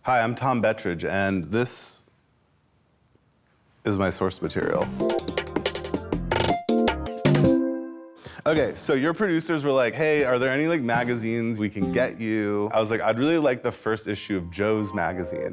Hi, I'm Thom Bettridge, and this is my source material. Okay, so your producers were like, hey, are there any like magazines we can get you? I was like, I'd really like the first issue of Joe's magazine,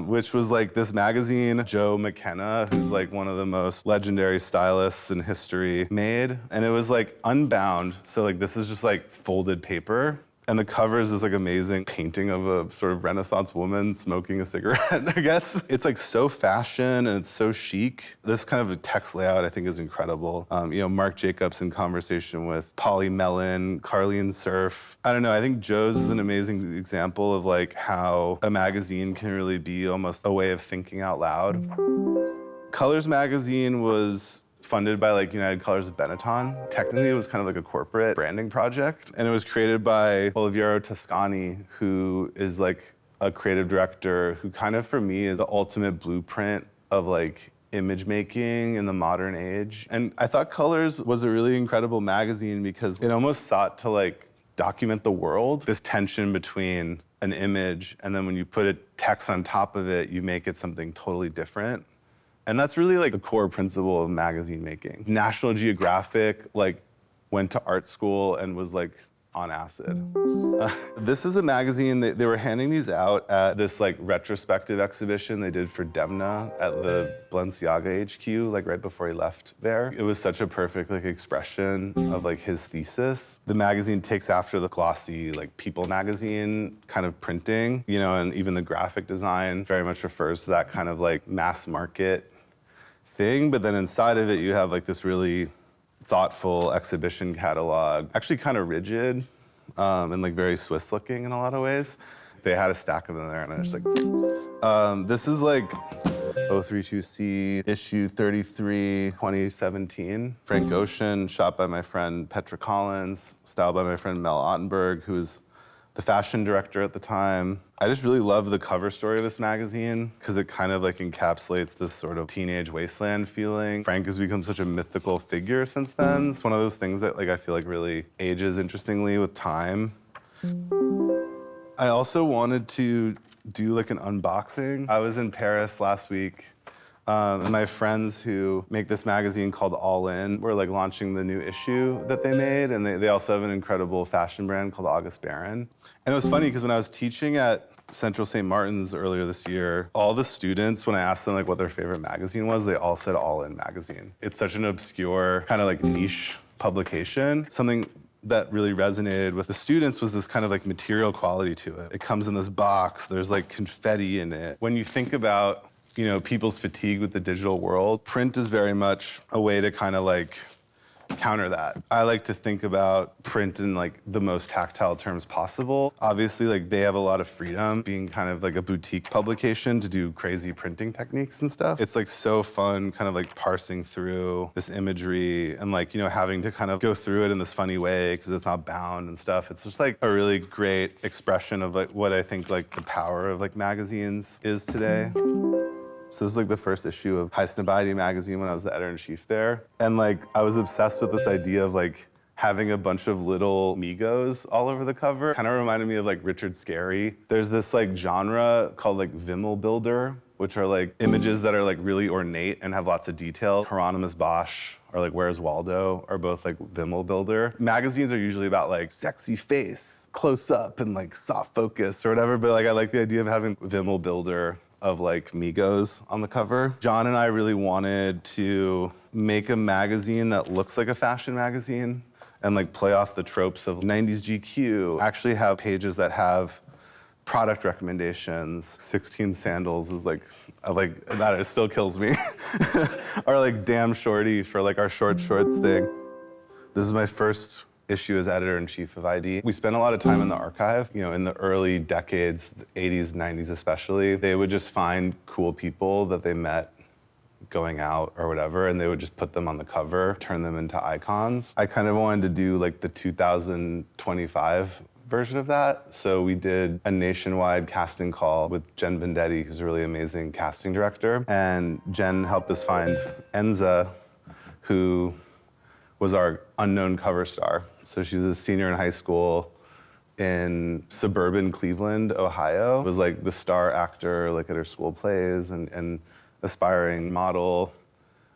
which was like this magazine Joe McKenna, who's like one of the most legendary stylists in history, made. And it was like unbound, so like this is just like folded paper. And the cover is this like amazing painting of a sort of Renaissance woman smoking a cigarette, I guess. It's like so fashion and it's so chic. This kind of a text layout I think is incredible. Marc Jacobs in conversation with Polly Mellon, Carleen Surf. I don't know, I think Joe's is an amazing example of like how a magazine can really be almost a way of thinking out loud. Colors magazine was funded by like United Colors of Benetton. Technically, it was kind of like a corporate branding project. And it was created by Oliviero Toscani, who is like a creative director who kind of, for me, is the ultimate blueprint of like image making in the modern age. And I thought Colors was a really incredible magazine because it almost sought to like document the world, this tension between an image and then when you put a text on top of it, you make it something totally different. And that's really like the core principle of magazine making. National Geographic like went to art school and was like on acid. This is a magazine, they were handing these out at this like retrospective exhibition they did for Demna at the Balenciaga HQ, like right before he left there. It was such a perfect like expression of like his thesis. The magazine takes after the glossy like People magazine kind of printing, and even the graphic design very much refers to that kind of like mass market thing, but then inside of it you have like this really thoughtful exhibition catalog, actually kind of rigid and like very Swiss looking in a lot of ways. They had a stack of them there and I was like, this is like 032C, issue 33, 2017. Frank Ocean, shot by my friend Petra Collins, styled by my friend Mel Ottenberg, who was the fashion director at the time. I just really love the cover story of this magazine because it kind of like encapsulates this sort of teenage wasteland feeling. Frank has become such a mythical figure since then. It's one of those things that like I feel like really ages interestingly with time. I also wanted to do like an unboxing. I was in Paris last week and my friends who make this magazine called All In were like launching the new issue that they made, and they also have an incredible fashion brand called August Barron. And it was funny because when I was teaching at Central St. Martin's earlier this year, all the students, when I asked them like what their favorite magazine was, they all said All In magazine. It's such an obscure, kind of like niche publication. Something that really resonated with the students was this kind of like material quality to it. It comes in this box, there's like confetti in it. When you think about people's fatigue with the digital world, print is very much a way to kind of like counter that. I like to think about print in like the most tactile terms possible. Obviously, like they have a lot of freedom being kind of like a boutique publication to do crazy printing techniques and stuff. It's like so fun kind of like parsing through this imagery and like, having to kind of go through it in this funny way because it's not bound and stuff. It's just like a really great expression of like what I think like the power of like magazines is today. So this is like the first issue of HIGHSNOBIETY magazine when I was the editor-in-chief there. And like, I was obsessed with this idea of like having a bunch of little Migos all over the cover. Kind of reminded me of like Richard Scarry. There's this like genre called like Vimmel Builder, which are like images that are like really ornate and have lots of detail. Hieronymus Bosch or like Where's Waldo are both like Vimmel Builder. Magazines are usually about like sexy face, close up and like soft focus or whatever, but like I like the idea of having Vimmel Builder of like Migos on the cover. John and I really wanted to make a magazine that looks like a fashion magazine and like play off the tropes of 90s GQ. Actually have pages that have product recommendations. 16 sandals is like that, it still kills me. Or like damn shorty for like our shorts thing. This is my first issue as editor-in-chief of ID. We spent a lot of time in the archive. In the early decades, the 80s, 90s especially, they would just find cool people that they met going out or whatever, and they would just put them on the cover, turn them into icons. I kind of wanted to do like the 2025 version of that. So we did a nationwide casting call with Jen Vendetti, who's a really amazing casting director. And Jen helped us find Enza, who was our unknown cover star. So she was a senior in high school, in suburban Cleveland, Ohio. Was like the star actor, like at her school plays, and aspiring model,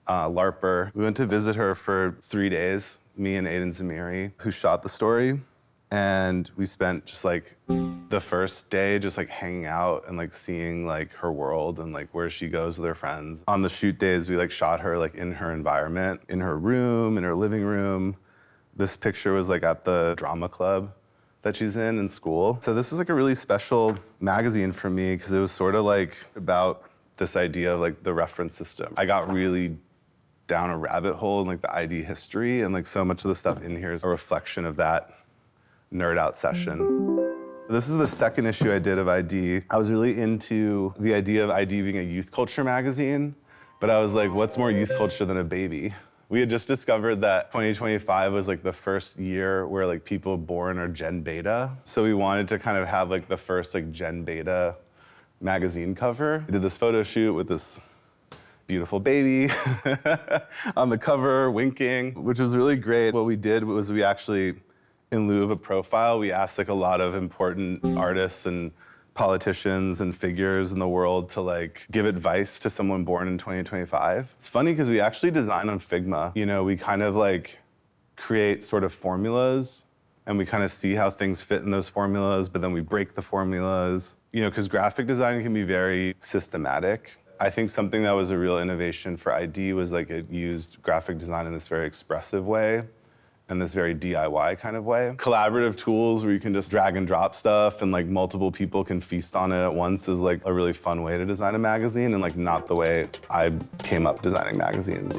LARPer. We went to visit her for 3 days, me and Aiden Zamiri, who shot the story. And we spent just like the first day just like hanging out and like seeing like her world and like where she goes with her friends. On the shoot days, we like shot her like in her environment, in her room, in her living room. This picture was like at the drama club that she's in school. So this was like a really special magazine for me because it was sort of like about this idea of like the reference system. I got really down a rabbit hole in like the ID history, and like so much of the stuff in here is a reflection of that nerd out session. This is the second issue I did of ID. I was really into the idea of ID being a youth culture magazine, but I was like, what's more youth culture than a baby? We had just discovered that 2025 was like the first year where like people born are Gen Beta. So we wanted to kind of have like the first like Gen Beta magazine cover. We did this photo shoot with this beautiful baby on the cover, winking, which was really great. What we did was we actually, in lieu of a profile, we asked like a lot of important artists and politicians and figures in the world to like give advice to someone born in 2025. It's funny because we actually design on Figma. You know, we kind of like create sort of formulas and we kind of see how things fit in those formulas, but then we break the formulas. You know, because graphic design can be very systematic. I think something that was a real innovation for ID was like it used graphic design in this very expressive way, in this very DIY kind of way. Collaborative tools where you can just drag and drop stuff and like multiple people can feast on it at once is like a really fun way to design a magazine and like not the way I came up designing magazines.